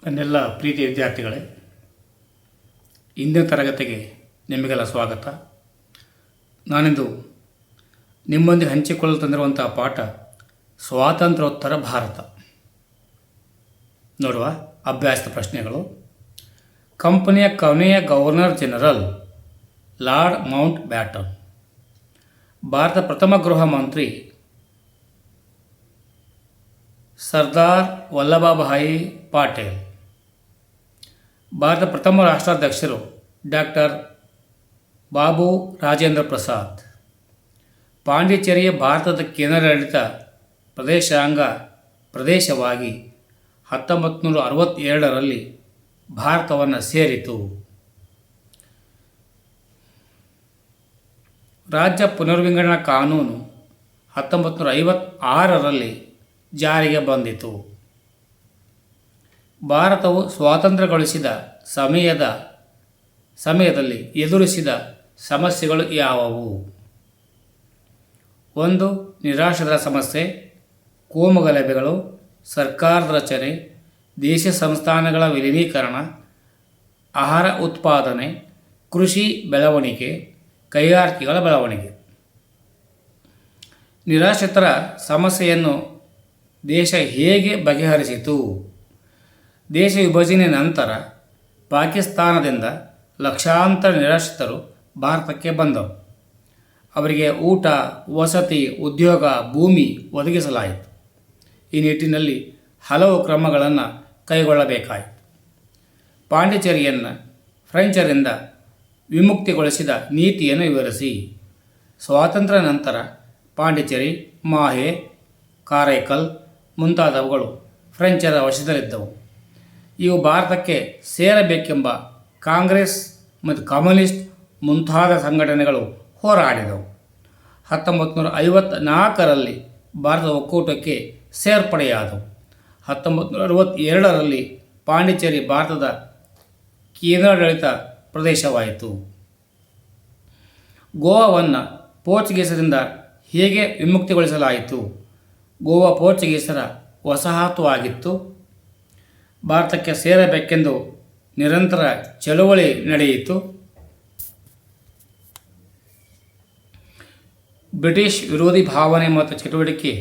ನನ್ನೆಲ್ಲ ಪ್ರೀತಿಯ ವಿದ್ಯಾರ್ಥಿಗಳೇ, ಇಂದಿನ ತರಗತಿಗೆ ನಿಮಗೆಲ್ಲ ಸ್ವಾಗತ. ನಾನಿಂದು ನಿಮ್ಮೊಂದಿಗೆ ಹಂಚಿಕೊಳ್ಳಲು ತಂದಿರುವಂಥ ಪಾಠ ಸ್ವಾತಂತ್ರ್ಯೋತ್ತರ ಭಾರತ. ನೋಡುವ ಅಭ್ಯಾಸದ ಪ್ರಶ್ನೆಗಳು. ಕಂಪನಿಯ ಕೊನೆಯ governor general lord Mount baton. Bharat ಪ್ರಥಮ ಗೃಹ ಮಂತ್ರಿ ಸರ್ದಾರ್ ವಲ್ಲಭಭಾಯಿ ಪಟೇಲ್. ಭಾರತ ಪ್ರಥಮ ರಾಷ್ಟ್ರಾಧ್ಯಕ್ಷರು ಡಾಕ್ಟರ್ ಬಾಬು ರಾಜೇಂದ್ರ ಪ್ರಸಾದ್. ಪಾಂಡಿಚೇರಿಯ ಭಾರತದ ಕೇಂದ್ರಾಡಳಿತ ಪ್ರದೇಶವಾಗಿ 1962ರಲ್ಲಿ ಭಾರತವನ್ನು ಸೇರಿತು. ರಾಜ್ಯ ಪುನರ್ವಿಂಗಡಣಾ ಕಾನೂನು 1956ರಲ್ಲಿ ಜಾರಿಗೆ ಬಂದಿತು. ಭಾರತವು ಸ್ವಾತಂತ್ರ್ಯ ಗಳಿಸಿದ ಸಮಯದಲ್ಲಿ ಎದುರಿಸಿದ ಸಮಸ್ಯೆಗಳು ಯಾವುವು? 1. ನಿರಾಶ್ರಿತರ ಸಮಸ್ಯೆ, ಕೋಮುಗಲಭೆಗಳು, ಸರ್ಕಾರದ ರಚನೆ, ದೇಶ ಸಂಸ್ಥಾನಗಳ ವಿಲೀನೀಕರಣ, ಆಹಾರ ಉತ್ಪಾದನೆ, ಕೃಷಿ ಬೆಳವಣಿಗೆ, ಕೈಗಾರಿಕೆಗಳ ಬೆಳವಣಿಗೆ. ನಿರಾಶ್ರಿತರ ಸಮಸ್ಯೆಯನ್ನು ದೇಶ ಹೇಗೆ ಬಗೆಹರಿಸಿತು? ದೇಶ ವಿಭಜನೆ ನಂತರ ಪಾಕಿಸ್ತಾನದಿಂದ ಲಕ್ಷಾಂತರ ನಿರಾಶ್ರಿತರು ಭಾರತಕ್ಕೆ ಬಂದರು. ಅವರಿಗೆ ಊಟ, ವಸತಿ, ಉದ್ಯೋಗ, ಭೂಮಿ ಒದಗಿಸಲಾಯಿತು. ಈ ನಿಟ್ಟಿನಲ್ಲಿ ಹಲವು ಕ್ರಮಗಳನ್ನು ಕೈಗೊಳ್ಳಬೇಕಾಯಿತು. ಪಾಂಡಿಚೇರಿಯನ್ನು ಫ್ರೆಂಚರಿಂದ ವಿಮುಕ್ತಿಗೊಳಿಸಿದ ನೀತಿಯನ್ನು ವಿವರಿಸಿ. ಸ್ವಾತಂತ್ರ್ಯ ನಂತರ ಪಾಂಡಿಚೇರಿ, ಮಾಹೆ, ಕಾರೈಕಲ್ ಮುಂತಾದವುಗಳು ಫ್ರೆಂಚರ ವಶದಲ್ಲಿದ್ದವು. ಇವು ಭಾರತಕ್ಕೆ ಸೇರಬೇಕೆಂಬ ಕಾಂಗ್ರೆಸ್ ಮತ್ತು ಕಮ್ಯುನಿಸ್ಟ್ ಮುಂತಾದ ಸಂಘಟನೆಗಳು ಹೋರಾಡಿದವು. 1954ರಲ್ಲಿ ಭಾರತದ ಒಕ್ಕೂಟಕ್ಕೆ ಸೇರ್ಪಡೆಯಾದವು. 1962ರಲ್ಲಿ ಪಾಂಡಿಚೇರಿ ಭಾರತದ ಕೇಂದ್ರಾಡಳಿತ ಪ್ರದೇಶವಾಯಿತು. ಗೋವಾವನ್ನು ಪೋರ್ಚುಗೀಸರಿಂದ ಹೇಗೆ ವಿಮುಕ್ತಿಗೊಳಿಸಲಾಯಿತು? ಗೋವಾ ಪೋರ್ಚುಗೀಸರ ವಸಾಹತು ಆಗಿತ್ತು. ಭಾರತಕ್ಕೆ ಸೇರಬೇಕೆಂದು ನಿರಂತರ ಚಳುವಳಿ ನಡೆಯಿತು. ಬ್ರಿಟಿಷ್ ವಿರೋಧಿ ಭಾವನೆ ಮತ್ತು ಚಟುವಟಿಕೆ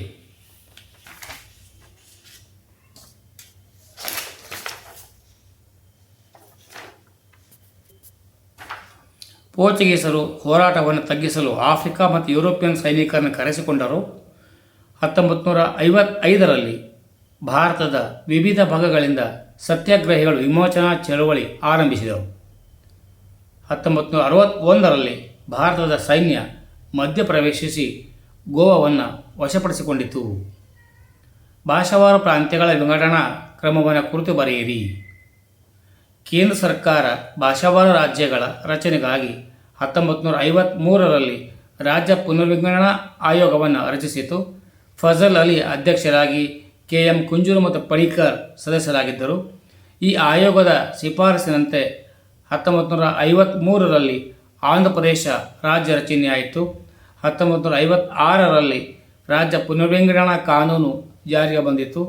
ಪೋರ್ಚುಗೀಸರು ಹೋರಾಟವನ್ನು ತಗ್ಗಿಸಲು ಆಫ್ರಿಕಾ ಮತ್ತು ಯುರೋಪಿಯನ್ ಸೈನಿಕರನ್ನು ಕರೆಸಿಕೊಂಡರು. 1955ರಲ್ಲಿ ಭಾರತದ ವಿವಿಧ ಭಾಗಗಳಿಂದ ಸತ್ಯಾಗ್ರಹಿಗಳು ವಿಮೋಚನಾ ಚಳವಳಿ ಆರಂಭಿಸಿದರು. 1961ರಲ್ಲಿ ಭಾರತದ ಸೈನ್ಯ ಮಧ್ಯಪ್ರವೇಶಿಸಿ ಗೋವಾವನ್ನು ವಶಪಡಿಸಿಕೊಂಡಿತು. ಭಾಷಾವಾರು ಪ್ರಾಂತ್ಯಗಳ ವಿಂಗಡಣಾ ಕ್ರಮವನ್ನು ಕುರಿತು ಬರೆಯಿರಿ. ಕೇಂದ್ರ ಸರ್ಕಾರ ಭಾಷಾವಾರು ರಾಜ್ಯಗಳ ರಚನೆಗಾಗಿ 1953ರಲ್ಲಿ ರಾಜ್ಯ ಪುನರ್ವಿಂಗಡಣಾ ಆಯೋಗವನ್ನು ರಚಿಸಿತು. ಫಜಲ್ ಅಲಿ ಅಧ್ಯಕ್ಷರಾಗಿ, KM ಕುಂಜೂರು ಮತ್ತು ಪಣಿಕ್ಕರ್ ಸದಸ್ಯರಾಗಿದ್ದರು. ಈ ಆಯೋಗದ ಶಿಫಾರಸಿನಂತೆ 1953ರಲ್ಲಿ ಆಂಧ್ರಪ್ರದೇಶ ರಾಜ್ಯ ರಚನೆಯಾಯಿತು. 1956ರಲ್ಲಿ ರಾಜ್ಯ ಪುನರ್ವಿಂಗಡಣಾ ಕಾನೂನು ಜಾರಿಗೆ ಬಂದಿತು.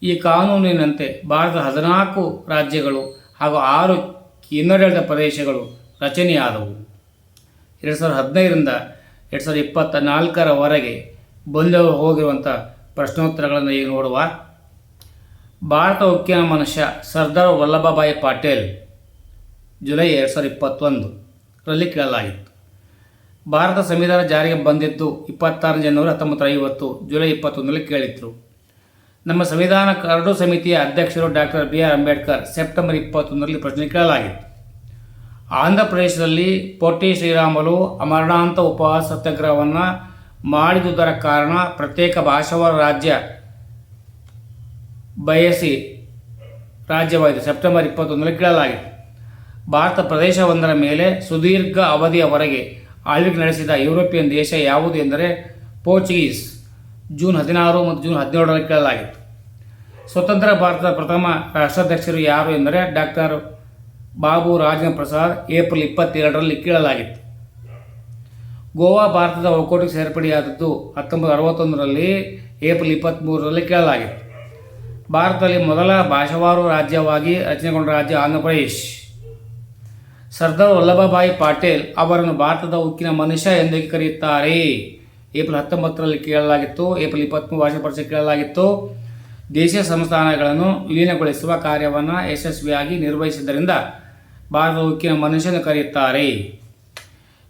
ಈ ಕಾನೂನಿನಂತೆ ಭಾರತದ 14 ರಾಜ್ಯಗಳು ಹಾಗೂ 6 ಕೇಂದ್ರಾಡಳಿತ ಪ್ರದೇಶಗಳು ರಚನೆಯಾದವು. 2015ರಿಂದ 2024ರವರೆಗೆ ಬಂದು ಹೋಗಿರುವಂಥ ಪ್ರಶ್ನೋತ್ತರಗಳನ್ನು ಈಗ ನೋಡುವ. ಭಾರತ ಉಕ್ಕಿನ ಮನುಷ್ಯ ಸರ್ದಾರ್ ವಲ್ಲಭಭಾಯಿ ಪಟೇಲ್ ಜುಲೈ 2021ರಲ್ಲಿ ಕೇಳಲಾಗಿತ್ತು. ಭಾರತ ಸಂವಿಧಾನ ಜಾರಿಗೆ ಬಂದಿದ್ದು 26 ಜನವರಿ 1950, ಜುಲೈ 21ರಲ್ಲಿ ಕೇಳಿದ್ರು. ನಮ್ಮ ಸಂವಿಧಾನ ಕರಡು ಸಮಿತಿಯ ಅಧ್ಯಕ್ಷರು ಡಾಕ್ಟರ್ BR ಅಂಬೇಡ್ಕರ್ ಸೆಪ್ಟೆಂಬರ್ 21ರಲ್ಲಿ ಪ್ರಶ್ನೆ ಕೇಳಲಾಗಿತ್ತು. ಆಂಧ್ರ ಪ್ರದೇಶದಲ್ಲಿ ಪೊಟ್ಟಿ ಶ್ರೀರಾಮುಲು ಅಮರಣಾಂತ ಉಪವಾಸ ಸತ್ಯಾಗ್ರಹವನ್ನು ಮಾಡಿದುದರ ಕಾರಣ ಪ್ರತ್ಯೇಕ ಭಾಷಾವಾರು ರಾಜ್ಯ ಬಯಸಿ ರಾಜ್ಯವಾಯಿತು. ಸೆಪ್ಟೆಂಬರ್ 21ರಲ್ಲಿ ಕೇಳಲಾಗಿತ್ತು. ಭಾರತ ಪ್ರದೇಶವೊಂದರ ಮೇಲೆ ಸುದೀರ್ಘ ಅವಧಿಯವರೆಗೆ ಆಳ್ವಿಕೆ ನಡೆಸಿದ ಯುರೋಪಿಯನ್ ದೇಶ ಯಾವುದು ಎಂದರೆ ಪೋರ್ಚುಗೀಸ್. ಜೂನ್ 16 ಮತ್ತು ಜೂನ್ 17ರಲ್ಲಿ ಕೇಳಲಾಗಿತ್ತು. ಸ್ವತಂತ್ರ ಭಾರತದ ಪ್ರಥಮ ರಾಷ್ಟ್ರಾಧ್ಯಕ್ಷರು ಯಾರು ಎಂದರೆ ಡಾಕ್ಟರ್ ಬಾಬು ರಾಜೇಂದ್ರ ಪ್ರಸಾದ್. ಏಪ್ರಿಲ್ 22ರಲ್ಲಿ ಕೇಳಲಾಗಿತ್ತು. ಗೋವಾ ಭಾರತದ ಒಕ್ಕೂಟಕ್ಕೆ ಸೇರ್ಪಡೆಯಾದದ್ದು 1961ರಲ್ಲಿ ಏಪ್ರಿಲ್ 23ರಲ್ಲಿ ಕೇಳಲಾಗಿತ್ತು. ಭಾರತದಲ್ಲಿ ಮೊದಲ ಭಾಷಾವಾರು ರಾಜ್ಯವಾಗಿ ರಚನೆಗೊಂಡ ರಾಜ್ಯ ಆಂಧ್ರಪ್ರದೇಶ್. ಸರ್ದಾರ್ ವಲ್ಲಭಭಾಯಿ ಪಟೇಲ್ ಅವರನ್ನು ಭಾರತದ ಉಕ್ಕಿನ ಮನುಷ್ಯ ಎಂದು ಕರೆಯುತ್ತಾರೆ. ಏಪ್ರಿಲ್ 19ರಲ್ಲಿ ಕೇಳಲಾಗಿತ್ತು. ಏಪ್ರಿಲ್ 23 ವರ್ಷ ಕೇಳಲಾಗಿತ್ತು. ದೇಶೀಯ ಸಂಸ್ಥಾನಗಳನ್ನು ವಿಲೀನಗೊಳಿಸುವ ಕಾರ್ಯವನ್ನು ಯಶಸ್ವಿಯಾಗಿ ನಿರ್ವಹಿಸಿದ್ದರಿಂದ ಭಾರತದ ಉಕ್ಕಿನ ಮನುಷ್ಯನು ಕರೆಯುತ್ತಾರೆ.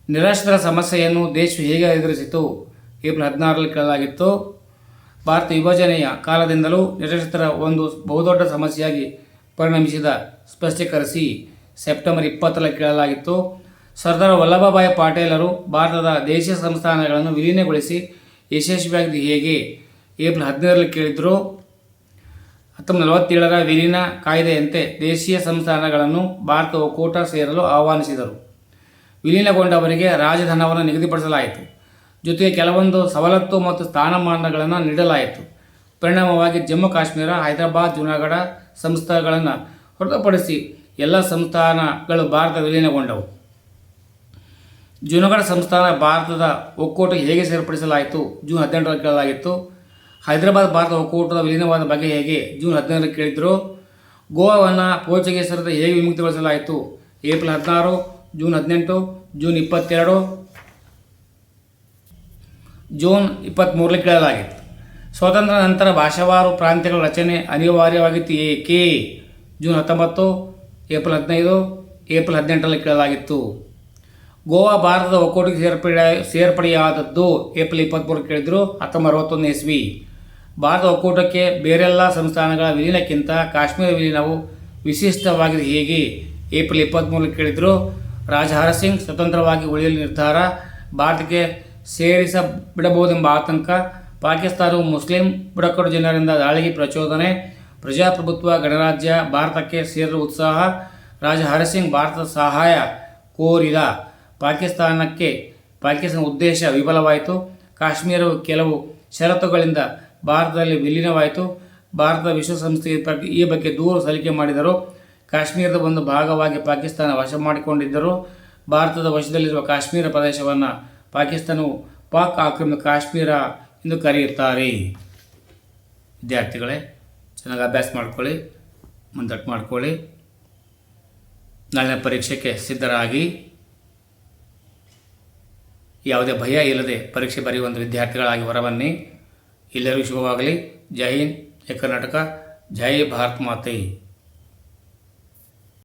ನಿರಾಶ್ರಿತರ ಸಮಸ್ಯೆಯನ್ನು ದೇಶವು ಹೇಗೆ ಎದುರಿಸಿತು? ಏಪ್ರಿಲ್ 16ರಲ್ಲಿ ಕೇಳಲಾಗಿತ್ತು. ಭಾರತ ವಿಭಜನೆಯ ಕಾಲದಿಂದಲೂ ನಿರಾಶ್ರಿತರ ಒಂದು ಬಹುದೊಡ್ಡ ಸಮಸ್ಯೆಯಾಗಿ ಪರಿಣಮಿಸಿದ ಸ್ಪಷ್ಟೀಕರಿಸಿ ಸೆಪ್ಟೆಂಬರ್ 20ರಲ್ಲಿ ಕೇಳಲಾಗಿತ್ತು. ಸರ್ದಾರ್ ವಲ್ಲಭಭಾಯಿ ಪಟೇಲರು ಭಾರತದ ದೇಶೀಯ ಸಂಸ್ಥಾನಗಳನ್ನು ವಿಲೀನಗೊಳಿಸಿ ಯಶಸ್ವಿಯಾಗಿದ್ದು ಹೇಗೆ? ಏಪ್ರಿಲ್ 15ರಲ್ಲಿ ಕೇಳಿದರು. 1947ರ ವಿಲೀನ ಕಾಯ್ದೆಯಂತೆ ದೇಶೀಯ ಸಂಸ್ಥಾನಗಳನ್ನು ಭಾರತ ಒಕ್ಕೂಟ ಸೇರಲು ಆಹ್ವಾನಿಸಿದರು. ವಿಲೀನಗೊಂಡವರಿಗೆ ರಾಜಧನವನ್ನು ನಿಗದಿಪಡಿಸಲಾಯಿತು. ಜೊತೆಗೆ ಕೆಲವೊಂದು ಸವಲತ್ತು ಮತ್ತು ಸ್ಥಾನಮಾನಗಳನ್ನು ನೀಡಲಾಯಿತು. ಪರಿಣಾಮವಾಗಿ ಜಮ್ಮು ಕಾಶ್ಮೀರ, ಹೈದರಾಬಾದ್, ಜೂನಾಗಢ ಸಂಸ್ಥಾನಗಳನ್ನು ಹೊರತುಪಡಿಸಿ ಎಲ್ಲ ಸಂಸ್ಥಾನಗಳು ಭಾರತ ವಿಲೀನಗೊಂಡವು. ಜೂನಾಗಢ ಸಂಸ್ಥಾನ ಭಾರತದ ಒಕ್ಕೂಟಕ್ಕೆ ಹೇಗೆ ಸೇರ್ಪಡಿಸಲಾಯಿತು? ಜೂನ್ 18ರಲ್ಲಿ ಕೇಳಲಾಗಿತ್ತು. ಹೈದರಾಬಾದ್ ಭಾರತ ಒಕ್ಕೂಟದ ವಿಲೀನವಾದ ಬಗ್ಗೆ ಹೇಗೆ? ಜೂನ್ 15ರಲ್ಲಿ ಕೇಳಿದರು. ಗೋವಾವನ್ನು ಪೋರ್ಚುಗೀಸರಿಂದ ಹೇಗೆ ವಿಮುಕ್ತಿಗೊಳಿಸಲಾಯಿತು? ಏಪ್ರಿಲ್ 16, ಜೂನ್ 18, ಜೂನ್ 22, ಜೂನ್ 23ರಲ್ಲಿ ಕೇಳಲಾಗಿತ್ತು. ಸ್ವಾತಂತ್ರ್ಯ ನಂತರ ಭಾಷಾವಾರು ಪ್ರಾಂತ್ಯಗಳ ರಚನೆ ಅನಿವಾರ್ಯವಾಗಿತ್ತು ಏಕೆ? ಜೂನ್ 19, ಏಪ್ರಿಲ್ 15, ಏಪ್ರಿಲ್ 18ರಲ್ಲಿ ಕೇಳಲಾಗಿತ್ತು. ಗೋವಾ ಭಾರತದ ಒಕ್ಕೂಟಕ್ಕೆ ಸೇರ್ಪಡೆಯಾದದ್ದು ಏಪ್ರಿಲ್ 23 ಕೇಳಿದರು. 1961 ಇಸ್ವಿ. ಭಾರತ ಒಕ್ಕೂಟಕ್ಕೆ ಬೇರೆಲ್ಲ ಸಂಸ್ಥಾನಗಳ ವಿಲೀನಕ್ಕಿಂತ ಕಾಶ್ಮೀರ ವಿಲೀನವು ವಿಶಿಷ್ಟವಾಗಿದೆ ಹೇಗೆ? ಏಪ್ರಿಲ್ 23 ಕೇಳಿದರು. ರಾಜಾ ಹರಿಸಿಂಗ್ ಸ್ವತಂತ್ರವಾಗಿ ಉಳಿಯಲು ನಿರ್ಧಾರ. ಭಾರತಕ್ಕೆ ಸೇರಿಸಬಿಡಬಹುದೆಂಬ ಆತಂಕ. ಪಾಕಿಸ್ತಾನವು ಮುಸ್ಲಿಂ ಬುಡಕಟ್ಟು ಜನರಿಂದ ದಾಳಿಗೆ ಪ್ರಚೋದನೆ. ಪ್ರಜಾಪ್ರಭುತ್ವ ಗಣರಾಜ್ಯ ಭಾರತಕ್ಕೆ ಸೇರಲು ಉತ್ಸಾಹ. ರಾಜಾ ಹರಿಸಿಂಗ್ ಭಾರತದ ಸಹಾಯ ಕೋರಿದ. ಪಾಕಿಸ್ತಾನ ಉದ್ದೇಶ ವಿಫಲವಾಯಿತು. ಕಾಶ್ಮೀರವು ಕೆಲವು ಷರತ್ತುಗಳಿಂದ ಭಾರತದಲ್ಲಿ ವಿಲೀನವಾಯಿತು. ಭಾರತ ವಿಶ್ವಸಂಸ್ಥೆಗೆ ಈ ಬಗ್ಗೆ ದೂರು ಸಲ್ಲಿಕೆ ಮಾಡಿದರು. ಕಾಶ್ಮೀರದ ಒಂದು ಭಾಗವಾಗಿ ಪಾಕಿಸ್ತಾನ ವಶ ಮಾಡಿಕೊಂಡಿದ್ದರು. ಭಾರತದ ವಶದಲ್ಲಿರುವ ಕಾಶ್ಮೀರ ಪ್ರದೇಶವನ್ನು ಪಾಕಿಸ್ತಾನವು ಪಾಕ್ ಆಕ್ರಮಿತ ಕಾಶ್ಮೀರ ಎಂದು ಕರೆಯುತ್ತಾರೆ. ವಿದ್ಯಾರ್ಥಿಗಳೇ, ಚೆನ್ನಾಗಿ ಅಭ್ಯಾಸ ಮಾಡ್ಕೊಳ್ಳಿ, ಮುಂದಟ್ಟು ಮಾಡ್ಕೊಳ್ಳಿ. ನಾಳಿನ ಪರೀಕ್ಷೆಗೆ ಸಿದ್ಧರಾಗಿ ಯಾವುದೇ ಭಯ ಇಲ್ಲದೆ ಪರೀಕ್ಷೆ ಬರೆಯುವಂಥ ವಿದ್ಯಾರ್ಥಿಗಳಾಗಿ ಹೊರಬನ್ನಿ. ಎಲ್ಲರಿಗೂ ಶುಭವಾಗಲಿ. ಜೈ ಹಿಂದ್, ಜೈ ಕರ್ನಾಟಕ, ಜೈ ಭಾರತ್ ಮಾತೆ.